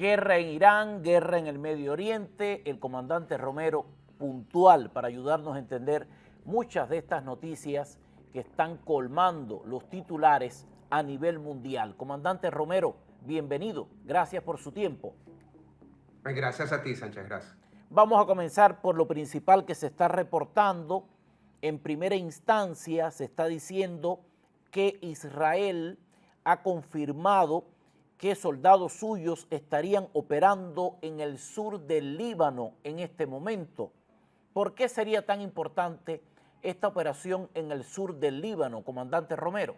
Guerra en Irán, guerra en el Medio Oriente, el comandante Romero puntual para ayudarnos a entender muchas de estas noticias que están colmando los titulares a nivel mundial. Comandante Romero, bienvenido, gracias por su tiempo. Gracias a ti, Sánchez, gracias. Vamos a comenzar por lo principal que se está reportando. En primera instancia se está diciendo que Israel ha confirmado que soldados suyos estarían operando en el sur del Líbano en este momento. ¿Por qué sería tan importante esta operación en el sur del Líbano, comandante Romero?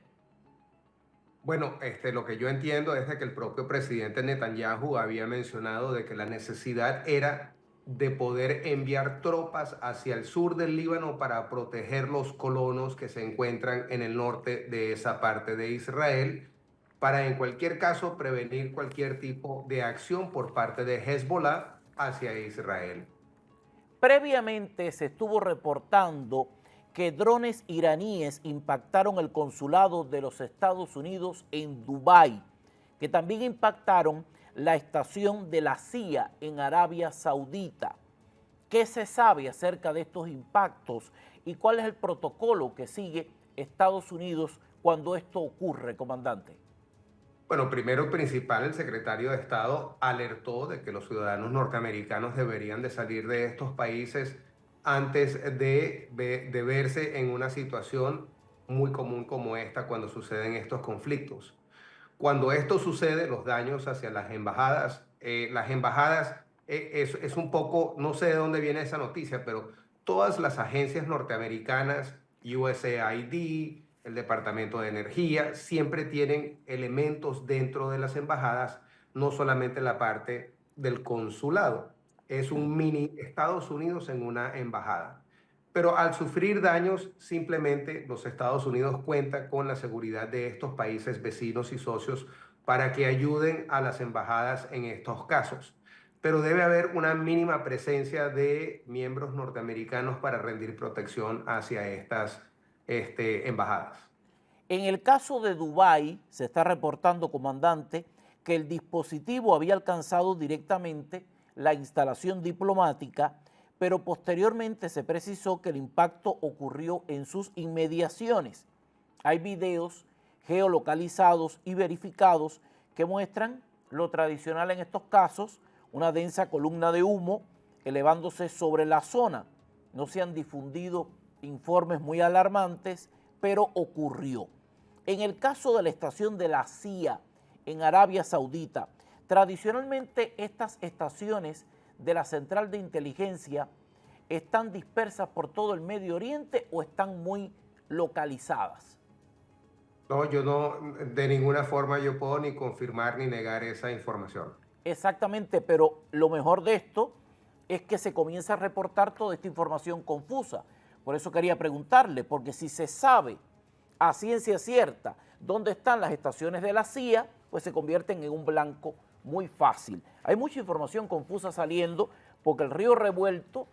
Bueno, lo que yo entiendo es de que el propio presidente Netanyahu había mencionado de que la necesidad era de poder enviar tropas hacia el sur del Líbano para proteger los colonos que se encuentran en el norte de esa parte de Israel, para en cualquier caso prevenir cualquier tipo de acción por parte de Hezbollah hacia Israel. Previamente se estuvo reportando que drones iraníes impactaron el consulado de los Estados Unidos en Dubái, que también impactaron la estación de la CIA en Arabia Saudita. ¿Qué se sabe acerca de estos impactos y cuál es el protocolo que sigue Estados Unidos cuando esto ocurre, comandante? Bueno, primero principal, el secretario de Estado alertó de que los ciudadanos norteamericanos deberían de salir de estos países antes de verse en una situación muy común como esta cuando suceden estos conflictos. Cuando esto sucede, los daños hacia las embajadas es un poco, no sé de dónde viene esa noticia, pero todas las agencias norteamericanas, USAID, el Departamento de Energía, siempre tienen elementos dentro de las embajadas, no solamente la parte del consulado. Es un mini Estados Unidos en una embajada. Pero al sufrir daños, simplemente los Estados Unidos cuentan con la seguridad de estos países vecinos y socios para que ayuden a las embajadas en estos casos. Pero debe haber una mínima presencia de miembros norteamericanos para rendir protección hacia estas embajadas. En el caso de Dubái, se está reportando, comandante, que el dispositivo había alcanzado directamente la instalación diplomática, pero posteriormente se precisó que el impacto ocurrió en sus inmediaciones. Hay videos geolocalizados y verificados que muestran lo tradicional en estos casos, una densa columna de humo elevándose sobre la zona. No se han difundido informes muy alarmantes, pero ocurrió. En el caso de la estación de la CIA en Arabia Saudita, tradicionalmente estas estaciones de la Central de Inteligencia están dispersas por todo el Medio Oriente o están muy localizadas. No, yo no, de ninguna forma yo puedo ni confirmar ni negar esa información. Exactamente, pero lo mejor de esto es que se comienza a reportar toda esta información confusa. Por eso quería preguntarle, porque si se sabe a ciencia cierta dónde están las estaciones de la CIA, pues se convierten en un blanco muy fácil. Hay mucha información confusa saliendo porque el río revuelto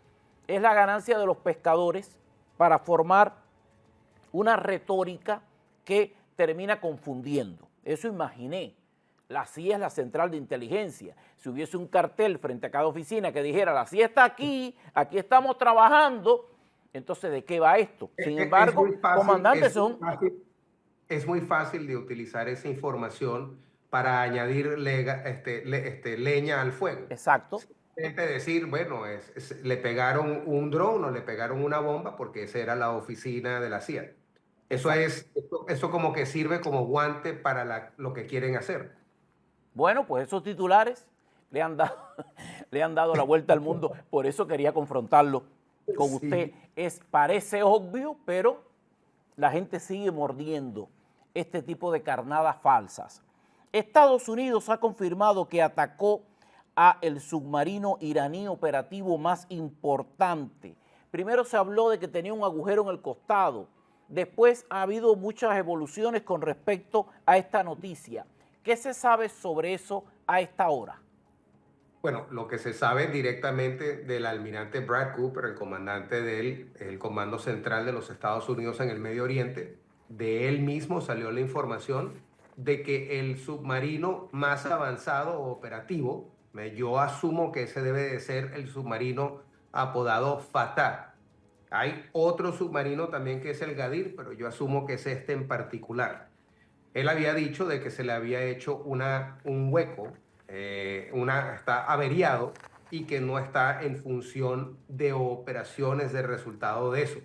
es la ganancia de los pescadores para formar una retórica que termina confundiendo. Eso imaginé. La CIA es la central de inteligencia. Si hubiese un cartel frente a cada oficina que dijera la CIA está aquí, aquí estamos trabajando, entonces ¿de qué va esto? Sin embargo, comandantes son... Es muy fácil de utilizar esa información para añadir leña al fuego. Exacto. Decir, bueno, le pegaron un dron o le pegaron una bomba porque esa era la oficina de la CIA. Eso como que sirve como guante para lo que quieren hacer. Bueno, pues esos titulares le han dado, le han dado la vuelta al mundo, por eso quería confrontarlo con usted. Parece obvio, pero la gente sigue mordiendo este tipo de carnadas falsas. Estados Unidos ha confirmado que atacó a el submarino iraní operativo más importante. Primero se habló de que tenía un agujero en el costado. Después ha habido muchas evoluciones con respecto a esta noticia. ¿Qué se sabe sobre eso a esta hora? Bueno, lo que se sabe directamente del almirante Brad Cooper, el comandante del Comando Central de los Estados Unidos en el Medio Oriente, de él mismo salió la información de que el submarino más avanzado o operativo, Yo asumo que ese debe de ser el submarino apodado Fatah. Hay otro submarino también que es el Gadir, pero yo asumo que es este en particular. Él había dicho de que se le había hecho un hueco, está averiado y que no está en función de operaciones de resultado de eso.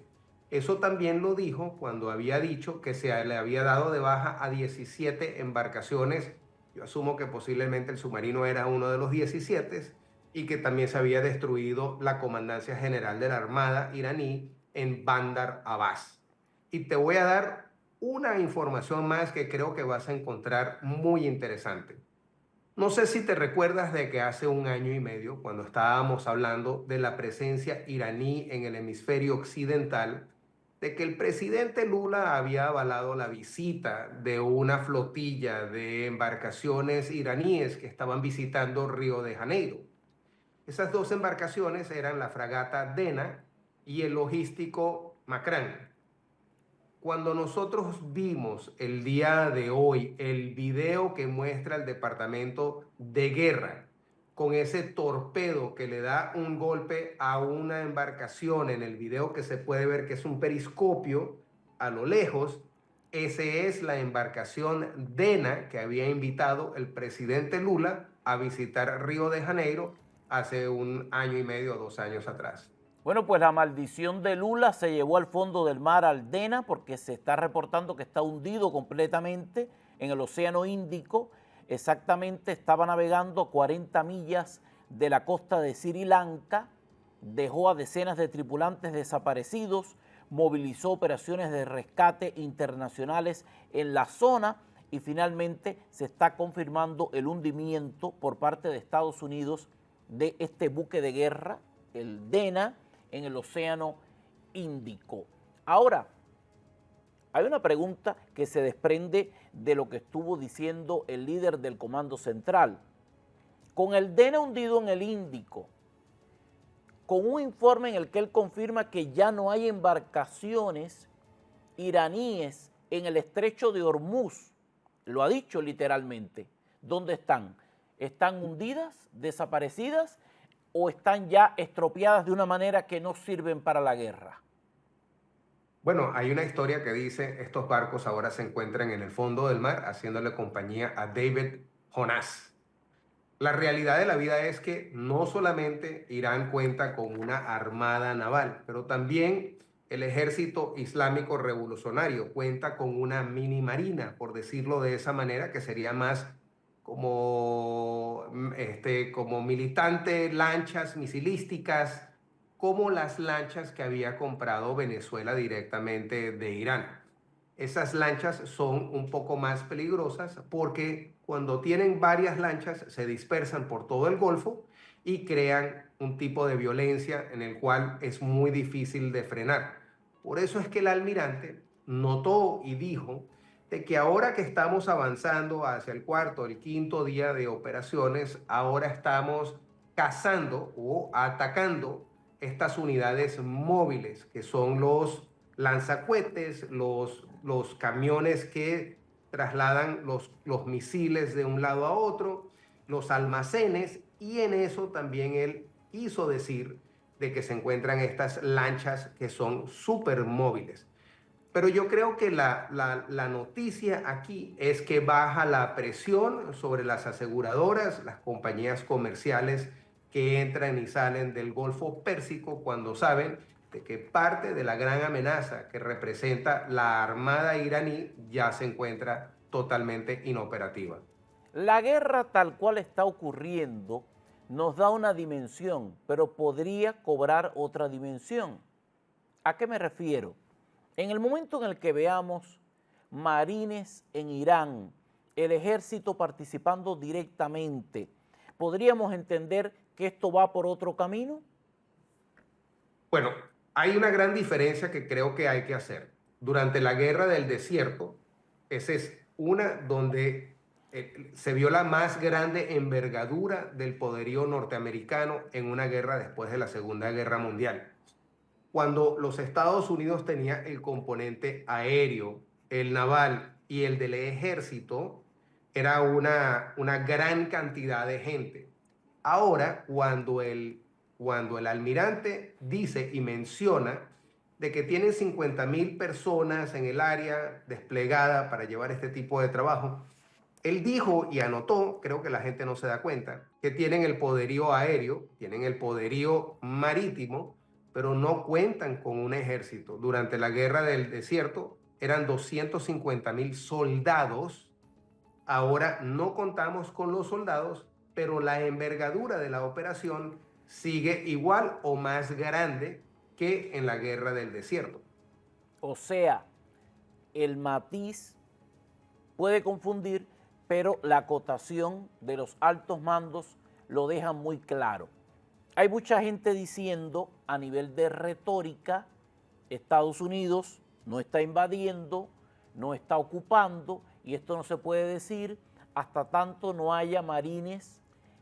Eso también lo dijo cuando había dicho que se le había dado de baja a 17 embarcaciones. Yo asumo que posiblemente el submarino era uno de los 17 y que también se había destruido la Comandancia General de la Armada iraní en Bandar Abbas. Y te voy a dar una información más que creo que vas a encontrar muy interesante. No sé si te recuerdas de que hace un año y medio, cuando estábamos hablando de la presencia iraní en el hemisferio occidental, de que el presidente Lula había avalado la visita de una flotilla de embarcaciones iraníes que estaban visitando Río de Janeiro. Esas dos embarcaciones eran la fragata Dena y el logístico Macrán. Cuando nosotros vimos el día de hoy el video que muestra el Departamento de Guerra con ese torpedo que le da un golpe a una embarcación, en el video que se puede ver que es un periscopio a lo lejos, ese es la embarcación Dena que había invitado el presidente Lula a visitar Río de Janeiro hace un año y medio o 2 años atrás. Bueno, pues la maldición de Lula se llevó al fondo del mar al Dena porque se está reportando que está hundido completamente en el Océano Índico. Exactamente estaba navegando a 40 millas de la costa de Sri Lanka, dejó a decenas de tripulantes desaparecidos, movilizó operaciones de rescate internacionales en la zona y finalmente se está confirmando el hundimiento por parte de Estados Unidos de este buque de guerra, el Dena, en el Océano Índico. Ahora, hay una pregunta que se desprende de lo que estuvo diciendo el líder del Comando Central. Con el Dena hundido en el Índico, con un informe en el que él confirma que ya no hay embarcaciones iraníes en el estrecho de Hormuz, lo ha dicho literalmente. ¿Dónde están? ¿Están hundidas, desaparecidas o están ya estropeadas de una manera que no sirven para la guerra? Bueno, hay una historia que dice, estos barcos ahora se encuentran en el fondo del mar haciéndole compañía a David Jonás. La realidad de la vida es que no solamente Irán cuenta con una armada naval, pero también el ejército islámico revolucionario cuenta con una mini marina, por decirlo de esa manera, que sería más como militante, lanchas misilísticas, como las lanchas que había comprado Venezuela directamente de Irán. Esas lanchas son un poco más peligrosas porque cuando tienen varias lanchas se dispersan por todo el Golfo y crean un tipo de violencia en el cual es muy difícil de frenar. Por eso es que el almirante notó y dijo de que ahora que estamos avanzando hacia el cuarto, el quinto día de operaciones, ahora estamos cazando o atacando estas unidades móviles que son los lanzacohetes, los camiones que trasladan los misiles de un lado a otro, los almacenes, y en eso también él quiso decir de que se encuentran estas lanchas que son súper móviles. Pero yo creo que la noticia aquí es que baja la presión sobre las aseguradoras, las compañías comerciales que entran y salen del Golfo Pérsico cuando saben de que parte de la gran amenaza que representa la armada iraní ya se encuentra totalmente inoperativa. La guerra tal cual está ocurriendo nos da una dimensión, pero podría cobrar otra dimensión. ¿A qué me refiero? En el momento en el que veamos marines en Irán, el ejército participando directamente, ¿podríamos entender que esto va por otro camino? Bueno, hay una gran diferencia que creo que hay que hacer. Durante la guerra del desierto, esa es una donde se vio la más grande envergadura del poderío norteamericano en una guerra después de la Segunda Guerra Mundial. Cuando los Estados Unidos tenía el componente aéreo, el naval y el del ejército, era una gran cantidad de gente. Ahora, cuando el almirante dice y menciona de que tienen 50.000 personas en el área desplegada para llevar este tipo de trabajo, él dijo y anotó, creo que la gente no se da cuenta, que tienen el poderío aéreo, tienen el poderío marítimo, pero no cuentan con un ejército. Durante la guerra del desierto eran 250.000 soldados. Ahora no contamos con los soldados, pero la envergadura de la operación sigue igual o más grande que en la guerra del desierto. O sea, el matiz puede confundir, pero la acotación de los altos mandos lo deja muy claro. Hay mucha gente diciendo a nivel de retórica, Estados Unidos no está invadiendo, no está ocupando, y esto no se puede decir hasta tanto no haya marines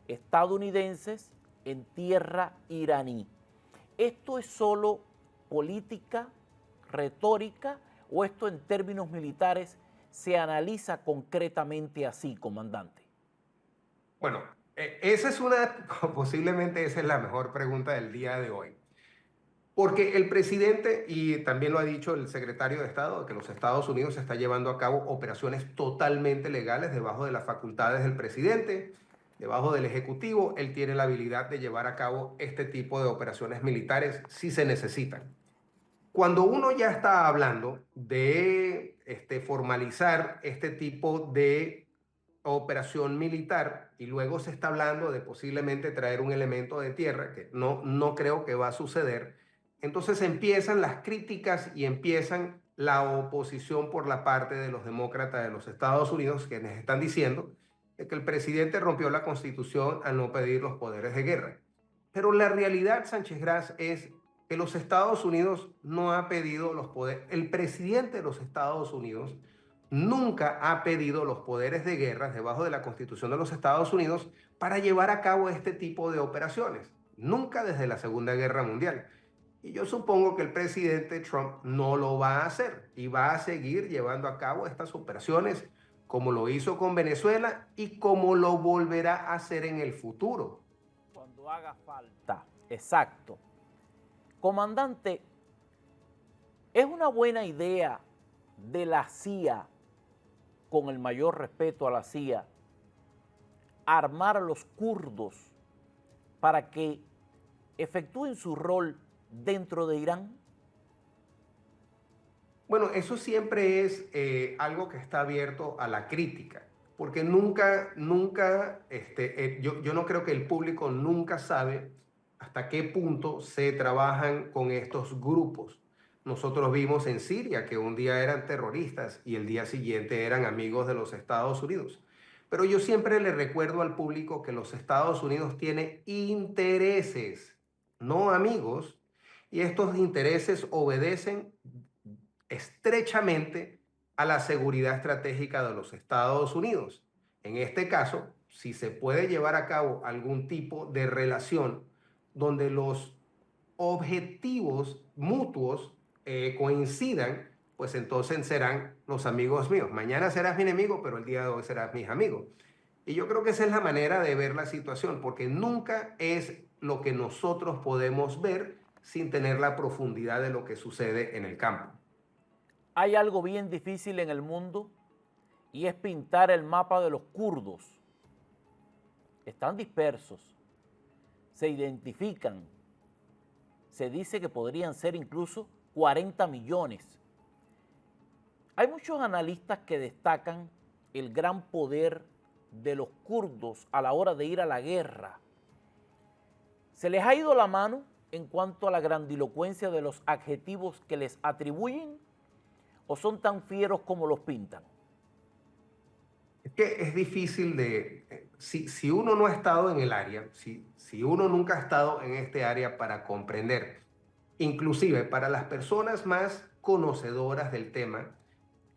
estadounidenses en tierra iraní. ¿Esto es solo política, retórica, o esto en términos militares se analiza concretamente así, comandante? Bueno, posiblemente esa es la mejor pregunta del día de hoy. Porque el presidente, y también lo ha dicho el secretario de Estado, que los Estados Unidos está llevando a cabo operaciones totalmente legales debajo de las facultades del presidente, debajo del Ejecutivo. Él tiene la habilidad de llevar a cabo este tipo de operaciones militares si se necesitan. Cuando uno ya está hablando de formalizar este tipo de operación militar y luego se está hablando de posiblemente traer un elemento de tierra, que no creo que va a suceder, entonces empiezan las críticas y empiezan la oposición por la parte de los demócratas de los Estados Unidos, quienes están diciendo que el presidente rompió la Constitución al no pedir los poderes de guerra. Pero la realidad, Sánchez Gras, es que los Estados Unidos no ha pedido los poderes. El presidente de los Estados Unidos nunca ha pedido los poderes de guerra debajo de la Constitución de los Estados Unidos para llevar a cabo este tipo de operaciones. Nunca desde la Segunda Guerra Mundial. Y yo supongo que el presidente Trump no lo va a hacer y va a seguir llevando a cabo estas operaciones como lo hizo con Venezuela y como lo volverá a hacer en el futuro. Cuando haga falta, exacto. Comandante, ¿es una buena idea de la CIA, con el mayor respeto a la CIA, armar a los kurdos para que efectúen su rol dentro de Irán? Bueno, eso siempre es algo que está abierto a la crítica, porque yo no creo que el público nunca sabe hasta qué punto se trabajan con estos grupos. Nosotros vimos en Siria que un día eran terroristas y el día siguiente eran amigos de los Estados Unidos. Pero yo siempre le recuerdo al público que los Estados Unidos tienen intereses, no amigos, y estos intereses obedecen estrechamente a la seguridad estratégica de los Estados Unidos. En este caso, si se puede llevar a cabo algún tipo de relación donde los objetivos mutuos coincidan, pues entonces serán los amigos míos. Mañana serás mi enemigo, pero el día de hoy serás mis amigos. Y yo creo que esa es la manera de ver la situación, porque nunca es lo que nosotros podemos ver sin tener la profundidad de lo que sucede en el campo. Hay algo bien difícil en el mundo y es pintar el mapa de los kurdos. Están dispersos, se identifican, se dice que podrían ser incluso 40 millones. Hay muchos analistas que destacan el gran poder de los kurdos a la hora de ir a la guerra. ¿Se les ha ido la mano en cuanto a la grandilocuencia de los adjetivos que les atribuyen o son tan fieros como los pintan? Es que es difícil si uno no ha estado en el área, si uno nunca ha estado en este área para comprender, inclusive para las personas más conocedoras del tema,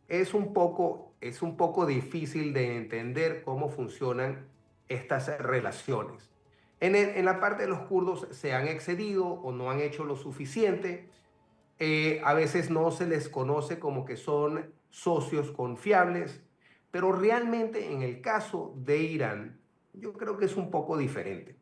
es un poco difícil de entender cómo funcionan estas relaciones. En la parte de los kurdos se han excedido o no han hecho lo suficiente. A veces no se les conoce como que son socios confiables, pero realmente en el caso de Irán, yo creo que es un poco diferente.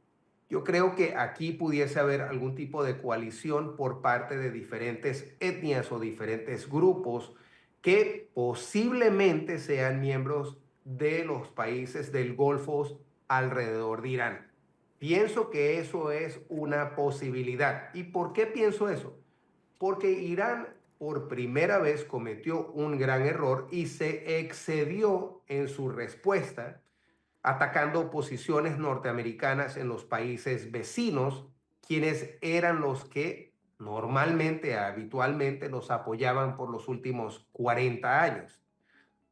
yo creo que aquí pudiese haber algún tipo de coalición por parte de diferentes etnias o diferentes grupos que posiblemente sean miembros de los países del Golfo alrededor de Irán. Pienso que eso es una posibilidad. ¿Y por qué pienso eso? Porque Irán por primera vez cometió un gran error y se excedió en su respuesta atacando posiciones norteamericanas en los países vecinos, quienes eran los que normalmente, habitualmente, los apoyaban por los últimos 40 años.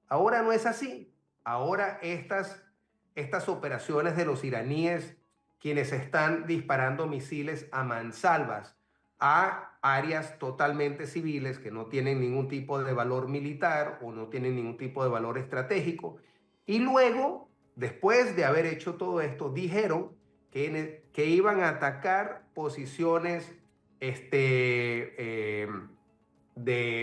Ahora no es así. Ahora estas operaciones de los iraníes, quienes están disparando misiles a mansalvas a áreas totalmente civiles que no tienen ningún tipo de valor militar o no tienen ningún tipo de valor estratégico, y luego, después de haber hecho todo esto, dijeron que iban a atacar posiciones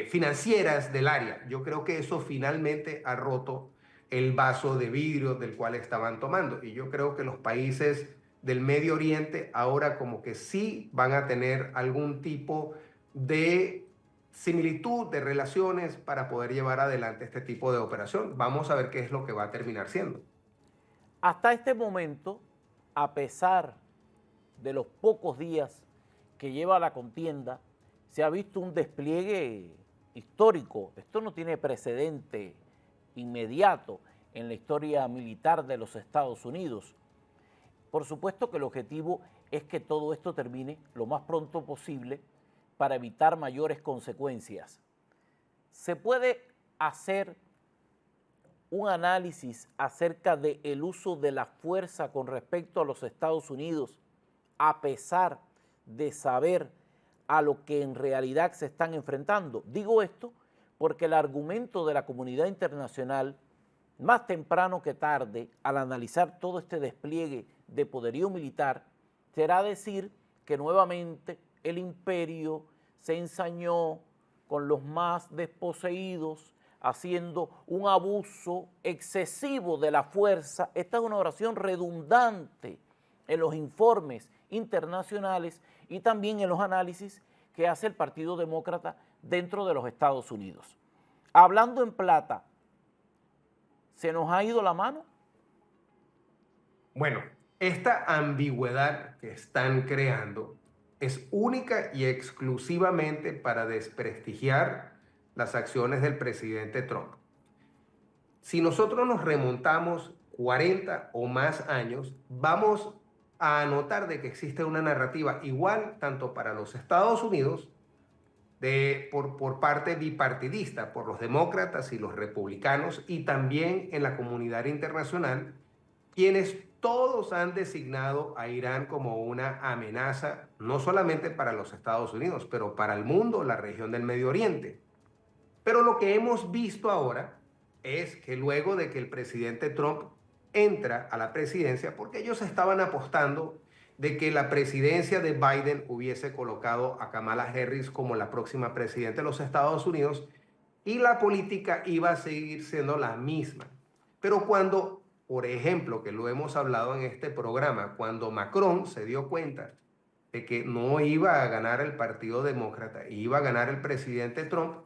financieras del área. Yo creo que eso finalmente ha roto el vaso de vidrio del cual estaban tomando. Y yo creo que los países del Medio Oriente ahora como que sí van a tener algún tipo de similitud de relaciones para poder llevar adelante este tipo de operación. Vamos a ver qué es lo que va a terminar siendo. Hasta este momento, a pesar de los pocos días que lleva la contienda, se ha visto un despliegue histórico. Esto no tiene precedente inmediato en la historia militar de los Estados Unidos. Por supuesto que el objetivo es que todo esto termine lo más pronto posible para evitar mayores consecuencias. Se puede hacer un análisis acerca del uso de la fuerza con respecto a los Estados Unidos, a pesar de saber a lo que en realidad se están enfrentando. Digo esto porque el argumento de la comunidad internacional, más temprano que tarde, al analizar todo este despliegue de poderío militar, será decir que nuevamente el imperio se ensañó con los más desposeídos, haciendo un abuso excesivo de la fuerza. Esta es una oración redundante en los informes internacionales y también en los análisis que hace el Partido Demócrata dentro de los Estados Unidos. Hablando en plata, ¿se nos ha ido la mano? Bueno, esta ambigüedad que están creando es única y exclusivamente para desprestigiar las acciones del presidente Trump. Si nosotros nos remontamos 40 o más años, vamos a notar de que existe una narrativa igual tanto para los Estados Unidos por parte bipartidista, por los demócratas y los republicanos, y también en la comunidad internacional, quienes todos han designado a Irán como una amenaza, no solamente para los Estados Unidos, pero para el mundo, la región del Medio Oriente. Pero lo que hemos visto ahora es que luego de que el presidente Trump entra a la presidencia, porque ellos estaban apostando de que la presidencia de Biden hubiese colocado a Kamala Harris como la próxima presidenta de los Estados Unidos y la política iba a seguir siendo la misma. Pero cuando, por ejemplo, que lo hemos hablado en este programa, cuando Macron se dio cuenta de que no iba a ganar el Partido Demócrata, iba a ganar el presidente Trump,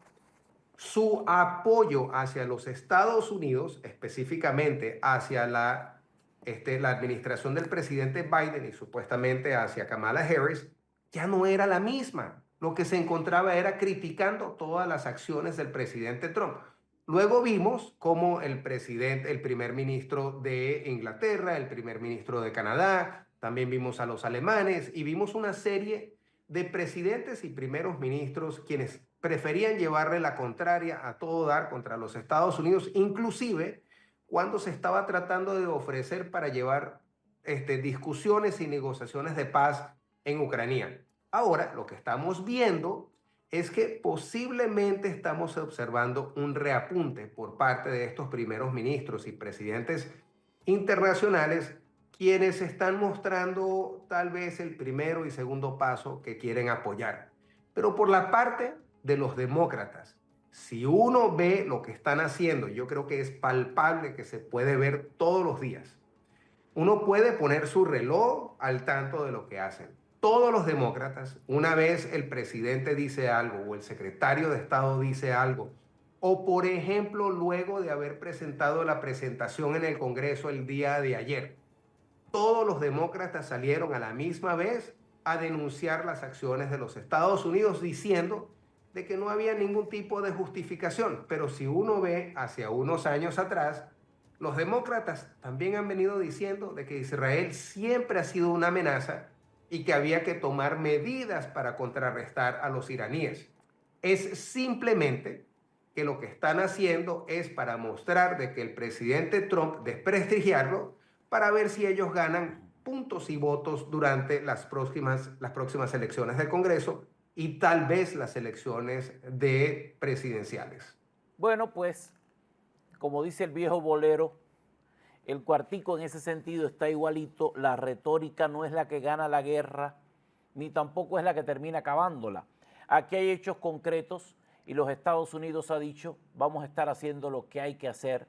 su apoyo hacia los Estados Unidos, específicamente hacia la administración del presidente Biden y supuestamente hacia Kamala Harris, ya no era la misma. Lo que se encontraba era criticando todas las acciones del presidente Trump. Luego vimos cómo el primer ministro de Inglaterra, el primer ministro de Canadá, también vimos a los alemanes y vimos una serie de presidentes y primeros ministros quienes preferían llevarle la contraria a todo dar contra los Estados Unidos, inclusive cuando se estaba tratando de ofrecer para llevar discusiones y negociaciones de paz en Ucrania. Ahora, lo que estamos viendo es que posiblemente estamos observando un reapunte por parte de estos primeros ministros y presidentes internacionales, quienes están mostrando tal vez el primero y segundo paso que quieren apoyar. Pero por la parte de los demócratas, si uno ve lo que están haciendo, yo creo que es palpable, que se puede ver todos los días, uno puede poner su reloj al tanto de lo que hacen. Todos los demócratas, una vez el presidente dice algo o el secretario de Estado dice algo, o por ejemplo, luego de haber presentado la presentación en el Congreso el día de ayer, todos los demócratas salieron a la misma vez a denunciar las acciones de los Estados Unidos diciendo de que no había ningún tipo de justificación. Pero si uno ve hacia unos años atrás, los demócratas también han venido diciendo de que Israel siempre ha sido una amenaza y que había que tomar medidas para contrarrestar a los iraníes. Es simplemente que lo que están haciendo es para mostrar de que el presidente Trump desprestigiarlo para ver si ellos ganan puntos y votos durante las próximas elecciones del Congreso y tal vez las elecciones presidenciales. Bueno, pues, como dice el viejo bolero, el cuartico en ese sentido está igualito. La retórica no es la que gana la guerra, ni tampoco es la que termina acabándola. Aquí hay hechos concretos y los Estados Unidos ha dicho, vamos a estar haciendo lo que hay que hacer.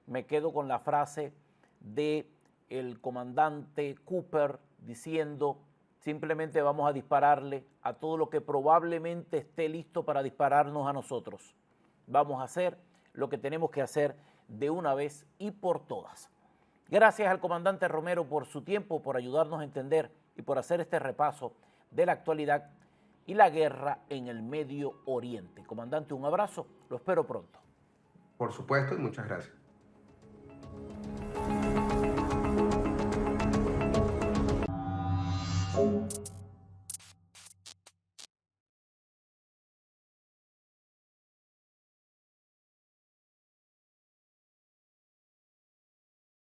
Me quedo con la frase del comandante Cooper diciendo, simplemente vamos a dispararle a todo lo que probablemente esté listo para dispararnos a nosotros. Vamos a hacer lo que tenemos que hacer de una vez y por todas. Gracias al comandante Romero por su tiempo, por ayudarnos a entender y por hacer este repaso de la actualidad y la guerra en el Medio Oriente. Comandante, un abrazo, lo espero pronto. Por supuesto y muchas gracias.